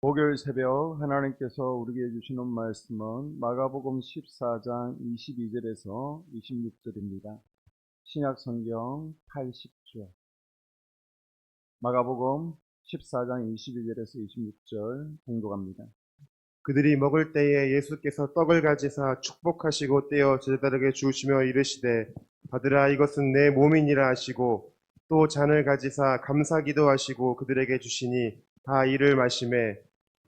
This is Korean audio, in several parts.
목요일 새벽 하나님께서 우리에게 주시는 말씀은 마가복음 14장 22절에서 26절입니다. 신약성경 80쪽 마가복음 14장 22절에서 26절 공독합니다. 그들이 먹을 때에 예수께서 떡을 가지사 축복하시고 떼어 제자들에게 주시며 이르시되 받으라, 이것은 내 몸이니라 하시고, 또 잔을 가지사 감사기도 하시고 그들에게 주시니 다 이를 마시매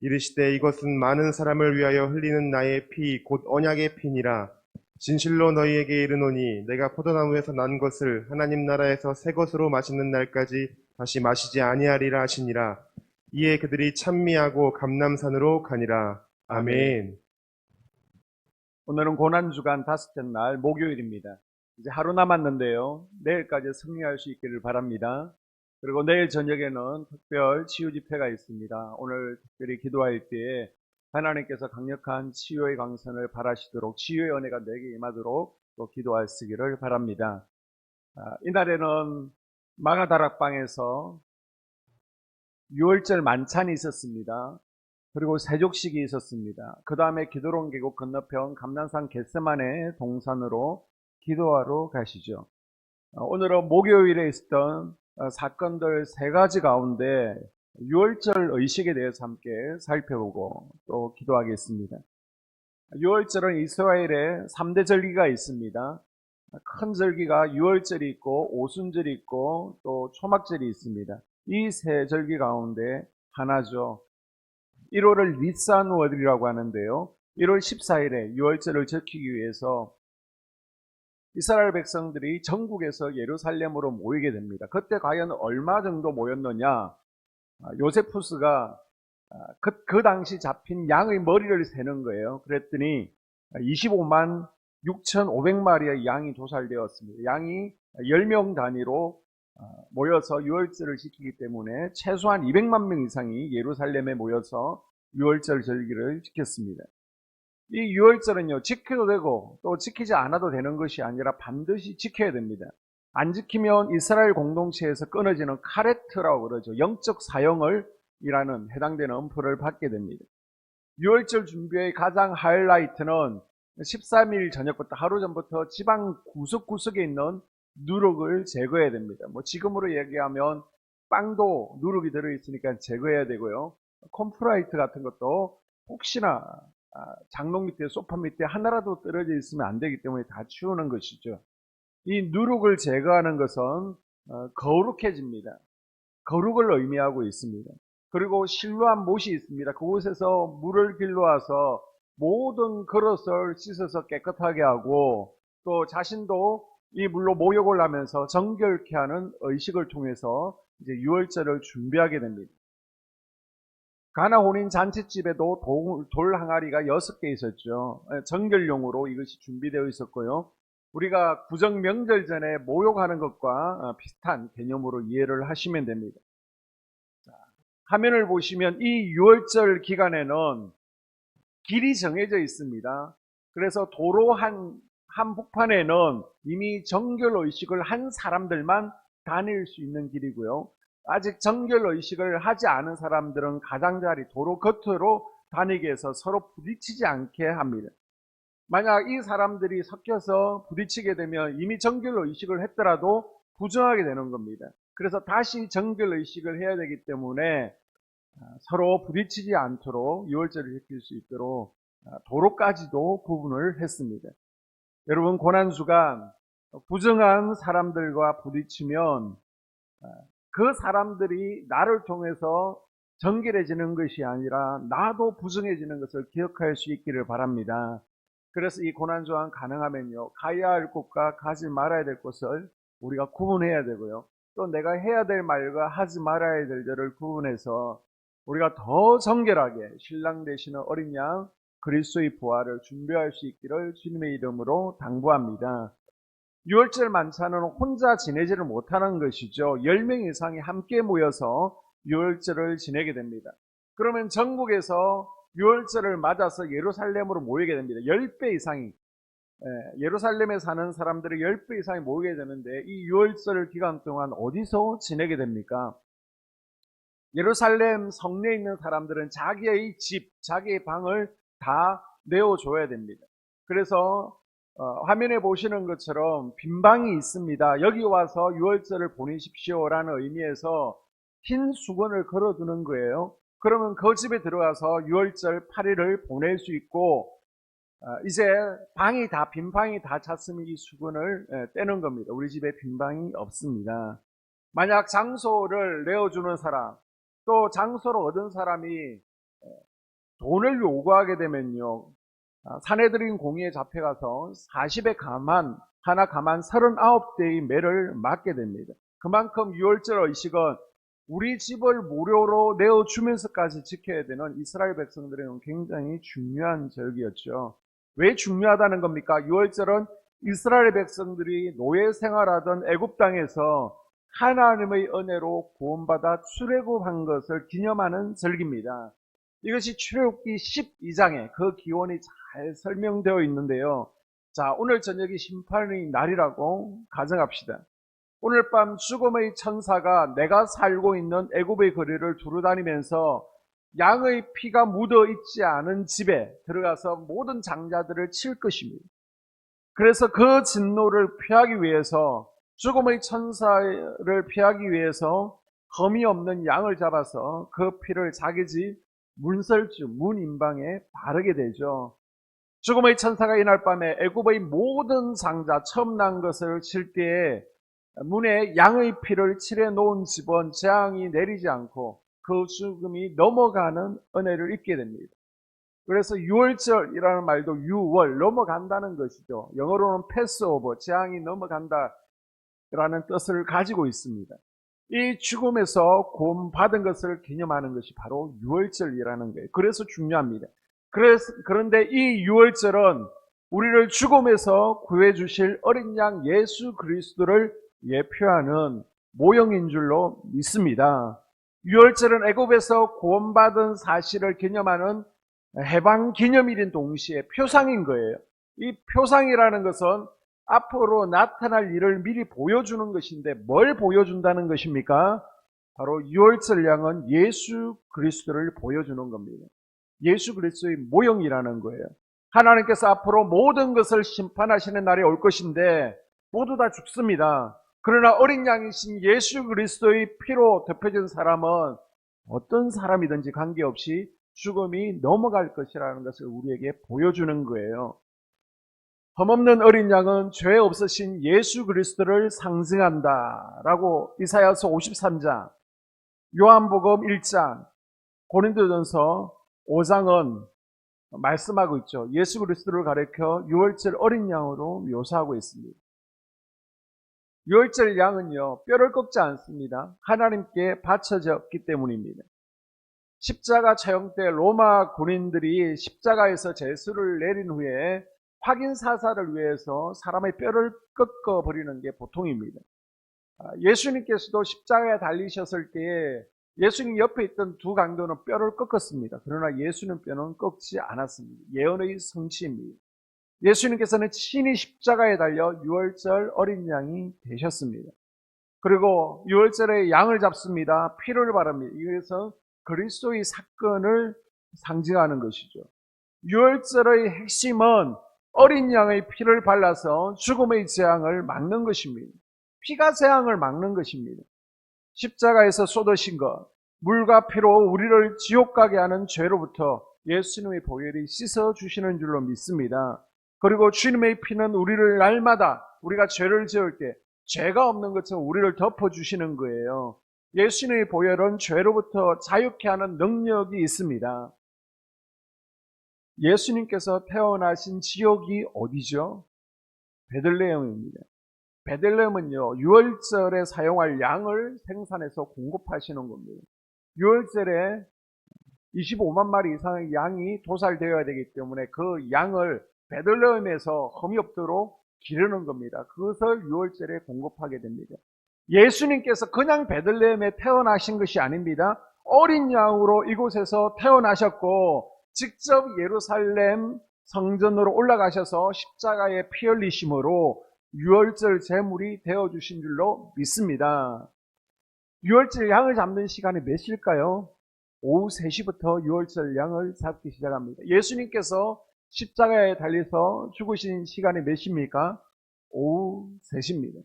이르시되 이것은 많은 사람을 위하여 흘리는 나의 피 곧 언약의 피니라. 진실로 너희에게 이르노니 내가 포도나무에서 난 것을 하나님 나라에서 새 것으로 마시는 날까지 다시 마시지 아니하리라 하시니라. 이에 그들이 찬미하고 감람산으로 가니라. 아멘. 아멘. 오늘은 고난주간 다섯째 날 목요일입니다. 이제 하루 남았는데요. 내일까지 승리할 수 있기를 바랍니다. 그리고 내일 저녁에는 특별 치유 집회가 있습니다. 오늘 특별히 기도할 때에 하나님께서 강력한 치유의 강선을 발하시도록, 치유의 은혜가 내게 임하도록 또 기도하시기를 바랍니다. 이날에는 마가다락방에서 유월절 만찬이 있었습니다. 그리고 세족식이 있었습니다. 그 다음에 기드론 계곡 건너편 감난산 겟세마네 동산으로 기도하러 가시죠. 오늘은 목요일에 있었던 사건들 세 가지 가운데 유월절 의식에 대해서 함께 살펴보고 또 기도하겠습니다. 유월절은 이스라엘에 3대 절기가 있습니다. 큰 절기가 유월절이 있고 오순절이 있고 또 초막절이 있습니다. 이 세 절기 가운데 하나죠. 1월을 니산월이라고 하는데요. 1월 14일에 유월절을 지키기 위해서 이스라엘 백성들이 전국에서 예루살렘으로 모이게 됩니다. 그때 과연 얼마 정도 모였느냐? 요세푸스가 그 당시 잡힌 양의 머리를 세는 거예요. 그랬더니 25만 6,500마리의 양이 도살되었습니다. 양이 10명 단위로 모여서 유월절을 지키기 때문에 최소한 200만 명 이상이 예루살렘에 모여서 유월절 절기를 지켰습니다. 이 유월절은요, 지켜도 되고 또 지키지 않아도 되는 것이 아니라 반드시 지켜야 됩니다. 안 지키면 이스라엘 공동체에서 끊어지는 카레트라고 그러죠. 영적 사형을 이라는 해당되는 엄포를 받게 됩니다. 유월절 준비의 가장 하이라이트는 13일 저녁부터 하루 전부터 지방 구석구석에 있는 누룩을 제거해야 됩니다. 지금으로 얘기하면 빵도 누룩이 들어있으니까 제거해야 되고요. 콤프라이트 같은 것도 혹시나 장롱 밑에 소파 밑에 하나라도 떨어져 있으면 안 되기 때문에 다 치우는 것이죠. 이 누룩을 제거하는 것은 거룩해집니다. 거룩을 의미하고 있습니다. 그리고 실로암 못이 있습니다. 그곳에서 물을 길러와서 모든 그릇을 씻어서 깨끗하게 하고 또 자신도 이 물로 목욕을 하면서 정결케 하는 의식을 통해서 이제 유월절을 준비하게 됩니다. 가나 혼인 잔치집에도 돌 항아리가 6개 있었죠. 정결용으로 이것이 준비되어 있었고요. 우리가 구정 명절 전에 목욕하는 것과 비슷한 개념으로 이해를 하시면 됩니다. 화면을 보시면 이 유월절 기간에는 길이 정해져 있습니다. 그래서 도로 한복판에는 이미 정결의식을 한 사람들만 다닐 수 있는 길이고요. 아직 정결의식을 하지 않은 사람들은 가장자리 도로 겉으로 다니게 해서 서로 부딪히지 않게 합니다. 만약 이 사람들이 섞여서 부딪히게 되면 이미 정결의식을 했더라도 부정하게 되는 겁니다. 그래서 다시 정결의식을 해야 되기 때문에 서로 부딪히지 않도록 유월절을 지킬 수 있도록 도로까지도 구분을 했습니다. 여러분, 고난주간 부정한 사람들과 부딪히면 그 사람들이 나를 통해서 정결해지는 것이 아니라 나도 부정해지는 것을 기억할 수 있기를 바랍니다. 그래서 이 고난주간 가능하면요, 가야 할 곳과 가지 말아야 될 곳을 우리가 구분해야 되고요. 또 내가 해야 될 말과 하지 말아야 될 일을 구분해서 우리가 더 정결하게 신랑 되시는 어린 양 그리스도의 부활을 준비할 수 있기를 주님의 이름으로 당부합니다. 유월절 만찬은 혼자 지내지를 못하는 것이죠. 10명 이상이 함께 모여서 유월절을 지내게 됩니다. 그러면 전국에서 유월절을 맞아서 예루살렘으로 모이게 됩니다. 10배 이상이, 예루살렘에 사는 사람들이 10배 이상이 모이게 되는데 이 유월절 기간 동안 어디서 지내게 됩니까? 예루살렘 성내에 있는 사람들은 자기의 집, 자기의 방을 다 내어줘야 됩니다. 그래서 화면에 보시는 것처럼 빈 방이 있습니다. 여기 와서 유월절을 보내십시오라는 의미에서 흰 수건을 걸어두는 거예요. 그러면 그 집에 들어가서 유월절 8일을 보낼 수 있고, 이제 방이 다, 빈 방이 다 찼으면 이 수건을 떼는 겁니다. 우리 집에 빈 방이 없습니다. 만약 장소를 내어주는 사람, 또 장소를 얻은 사람이 돈을 요구하게 되면요, 사내들인 공의에 잡혀가서 40의 가만, 하나 가만 39대의 매를 맞게 됩니다. 그만큼 유월절 의식은 우리 집을 무료로 내어주면서까지 지켜야 되는 이스라엘 백성들에게는 굉장히 중요한 절기였죠. 왜 중요하다는 겁니까? 유월절은 이스라엘 백성들이 노예 생활하던 애굽 땅에서 하나님의 은혜로 구원받아 출애굽한 것을 기념하는 절기입니다. 이것이 출애굽기 12장에 그 기원이 잘 설명되어 있는데요. 자, 오늘 저녁이 심판의 날이라고 가정합시다. 오늘 밤 죽음의 천사가 내가 살고 있는 애굽의 거리를 두루다니면서 양의 피가 묻어 있지 않은 집에 들어가서 모든 장자들을 칠 것입니다. 그래서 그 진노를 피하기 위해서, 죽음의 천사를 피하기 위해서 흠이 없는 양을 잡아서 그 피를 자기 집 문설주, 문인방에 바르게 되죠. 죽음의 천사가 이날 밤에 애굽의 모든 장자, 처음 난 것을 칠 때에 문에 양의 피를 칠해 놓은 집은 재앙이 내리지 않고 그 죽음이 넘어가는 은혜를 입게 됩니다. 그래서 유월절이라는 말도 유월, 넘어간다는 것이죠. 영어로는 패스오버, 재앙이 넘어간다라는 뜻을 가지고 있습니다. 이 죽음에서 구원받은 것을 기념하는 것이 바로 유월절이라는 거예요. 그래서 중요합니다. 그런데 이 유월절은 우리를 죽음에서 구해주실 어린 양 예수 그리스도를 예표하는 모형인 줄로 믿습니다. 유월절은 애굽에서 구원받은 사실을 기념하는 해방 기념일인 동시에 표상인 거예요. 이 표상이라는 것은 앞으로 나타날 일을 미리 보여주는 것인데 뭘 보여준다는 것입니까? 바로 유월절 양은 예수 그리스도를 보여주는 겁니다. 예수 그리스도의 모형이라는 거예요. 하나님께서 앞으로 모든 것을 심판하시는 날이 올 것인데 모두 다 죽습니다. 그러나 어린 양이신 예수 그리스도의 피로 덮여진 사람은 어떤 사람이든지 관계없이 죽음이 넘어갈 것이라는 것을 우리에게 보여주는 거예요. 흠없는 어린 양은 죄 없으신 예수 그리스도를 상징한다라고 이사야서 53장, 요한복음 1장, 고린도전서 5장은 말씀하고 있죠. 예수 그리스도를 가리켜 유월절 어린 양으로 묘사하고 있습니다. 유월절 양은요, 뼈를 꺾지 않습니다. 하나님께 바쳐졌기 때문입니다. 십자가 처형 때 로마 군인들이 십자가에서 제수를 내린 후에 확인 사살을 위해서 사람의 뼈를 꺾어버리는 게 보통입니다. 예수님께서도 십자가에 달리셨을 때에 예수님 옆에 있던 두 강도는 뼈를 꺾었습니다. 그러나 예수는 뼈는 꺾지 않았습니다. 예언의 성취입니다. 예수님께서는 친히 십자가에 달려 유월절 어린 양이 되셨습니다. 그리고 유월절에 양을 잡습니다. 피를 바릅니다. 이래서 그리스도의 사건을 상징하는 것이죠. 유월절의 핵심은 어린 양의 피를 발라서 죽음의 재앙을 막는 것입니다. 피가 재앙을 막는 것입니다. 십자가에서 쏟으신 것, 물과 피로 우리를 지옥 가게 하는 죄로부터 예수님의 보혈이 씻어주시는 줄로 믿습니다. 그리고 주님의 피는 우리를 날마다 우리가 죄를 지을 때 죄가 없는 것처럼 우리를 덮어주시는 거예요. 예수님의 보혈은 죄로부터 자유케 하는 능력이 있습니다. 예수님께서 태어나신 지역이 어디죠? 베들레헴입니다. 베들레헴은요, 유월절에 사용할 양을 생산해서 공급하시는 겁니다. 유월절에 25만 마리 이상의 양이 도살되어야 되기 때문에 그 양을 베들레헴에서 흠이 없도록 기르는 겁니다. 그것을 유월절에 공급하게 됩니다. 예수님께서 그냥 베들레헴에 태어나신 것이 아닙니다. 어린 양으로 이곳에서 태어나셨고 직접 예루살렘 성전으로 올라가셔서 십자가에 피 흘리심으로 유월절 제물이 되어주신 줄로 믿습니다. 유월절 양을 잡는 시간이 몇 시일까요? 오후 3시부터 유월절 양을 잡기 시작합니다. 예수님께서 십자가에 달려서 죽으신 시간이 몇 시입니까? 오후 3시입니다.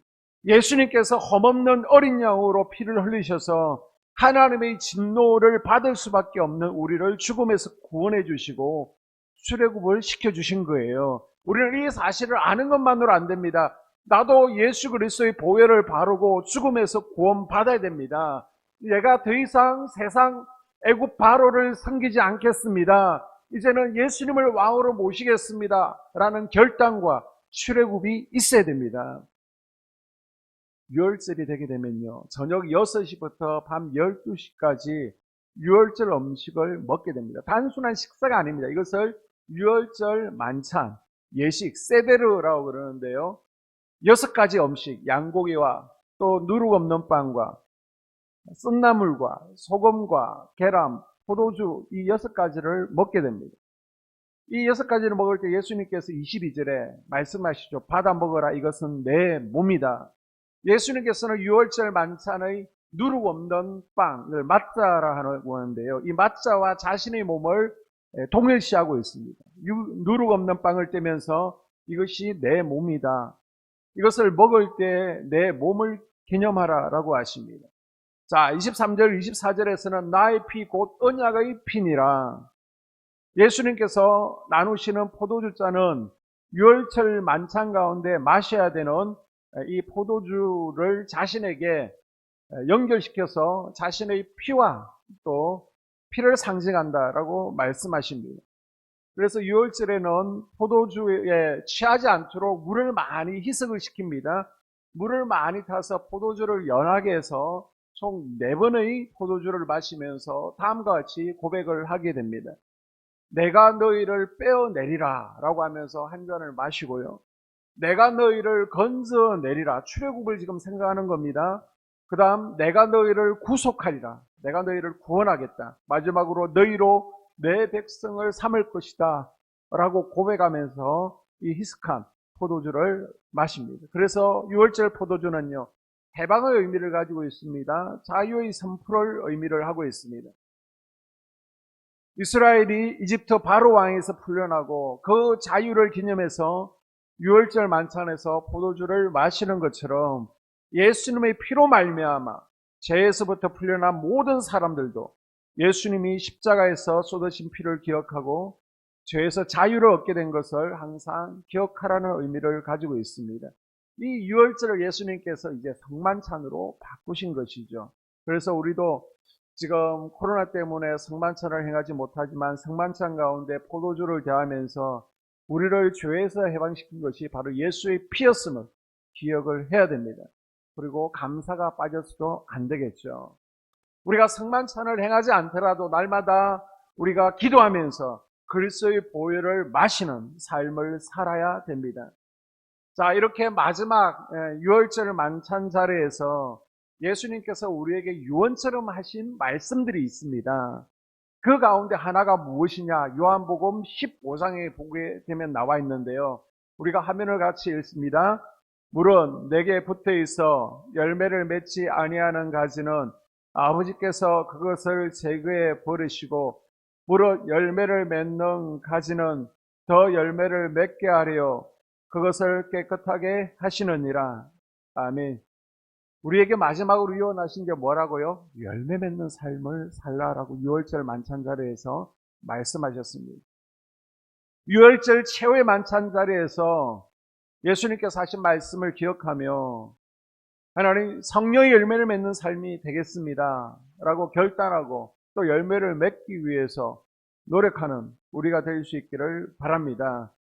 예수님께서 험없는 어린 양으로 피를 흘리셔서 하나님의 진노를 받을 수밖에 없는 우리를 죽음에서 구원해 주시고 출애굽을 시켜주신 거예요. 우리는 이 사실을 아는 것만으로 안 됩니다. 나도 예수 그리스도의 보혈을 바르고 죽음에서 구원받아야 됩니다. 내가 더 이상 세상 애굽 바로를 섬기지 않겠습니다. 이제는 예수님을 왕으로 모시겠습니다. 라는 결단과 출애굽이 있어야 됩니다. 유월절이 되게 되면요, 저녁 6시부터 밤 12시까지 유월절 음식을 먹게 됩니다. 단순한 식사가 아닙니다. 이것을 유월절 만찬, 예식, 세데르라고 그러는데요, 6가지 음식, 양고기와 또 누룩 없는 빵과 쓴나물과 소금과 계란, 포도주, 이 6가지를 먹게 됩니다. 이 6가지를 먹을 때 예수님께서 22절에 말씀하시죠. 받아 먹어라, 이것은 내 몸이다. 예수님께서는 유월절 만찬의 누룩 없는 빵을 마짜라 하는데요, 이 마짜와 자신의 몸을 동일시하고 있습니다. 누룩 없는 빵을 떼면서 이것이 내 몸이다, 이것을 먹을 때 내 몸을 기념하라라고 하십니다. 자, 23절, 24절에서는 나의 피 곧 언약의 피니라. 예수님께서 나누시는 포도주잔은 유월절 만찬 가운데 마셔야 되는 이 포도주를 자신에게 연결시켜서 자신의 피와 또 피를 상징한다라고 말씀하십니다. 그래서 유월절에는 포도주에 취하지 않도록 물을 많이 희석을 시킵니다. 물을 많이 타서 포도주를 연하게 해서 총 4번의 포도주를 마시면서 다음과 같이 고백을 하게 됩니다. 내가 너희를 빼어내리라 라고 하면서 한 잔을 마시고요, 내가 너희를 건져내리라, 출애굽을 지금 생각하는 겁니다. 그 다음 내가 너희를 구속하리라, 내가 너희를 구원하겠다. 마지막으로 너희로 내 백성을 삼을 것이다 라고 고백하면서 이 희석한 포도주를 마십니다. 그래서 유월절 포도주는요, 해방의 의미를 가지고 있습니다. 자유의 선포를 의미를 하고 있습니다. 이스라엘이 이집트 바로 왕에서 풀려나고 그 자유를 기념해서 유월절 만찬에서 포도주를 마시는 것처럼 예수님의 피로 말미암아 죄에서부터 풀려난 모든 사람들도 예수님이 십자가에서 쏟으신 피를 기억하고 죄에서 자유를 얻게 된 것을 항상 기억하라는 의미를 가지고 있습니다. 이 유월절을 예수님께서 이제 성만찬으로 바꾸신 것이죠. 그래서 우리도 지금 코로나 때문에 성만찬을 행하지 못하지만 성만찬 가운데 포도주를 대하면서 우리를 죄에서 해방시킨 것이 바로 예수의 피였음을 기억을 해야 됩니다. 그리고 감사가 빠져서도 안 되겠죠. 우리가 성만찬을 행하지 않더라도 날마다 우리가 기도하면서 그리스도의 보혈을 마시는 삶을 살아야 됩니다. 자, 이렇게 마지막 유월절 만찬 자리에서 예수님께서 우리에게 유언처럼 하신 말씀들이 있습니다. 그 가운데 하나가 무엇이냐? 요한복음 15장에 보게 되면 나와 있는데요, 우리가 화면을 같이 읽습니다. 물은 내게 붙어 있어 열매를 맺지 아니하는 가지는 아버지께서 그것을 제거해 버리시고, 무릇 열매를 맺는 가지는 더 열매를 맺게 하려 그것을 깨끗하게 하시느니라. 아멘. 우리에게 마지막으로 유언하신 게 뭐라고요? 열매 맺는 삶을 살라라고 유월절 만찬 자리에서 말씀하셨습니다. 유월절 최후의 만찬 자리에서 예수님께서 하신 말씀을 기억하며 하나님, 성령의 열매를 맺는 삶이 되겠습니다 라고 결단하고 또 열매를 맺기 위해서 노력하는 우리가 될 수 있기를 바랍니다.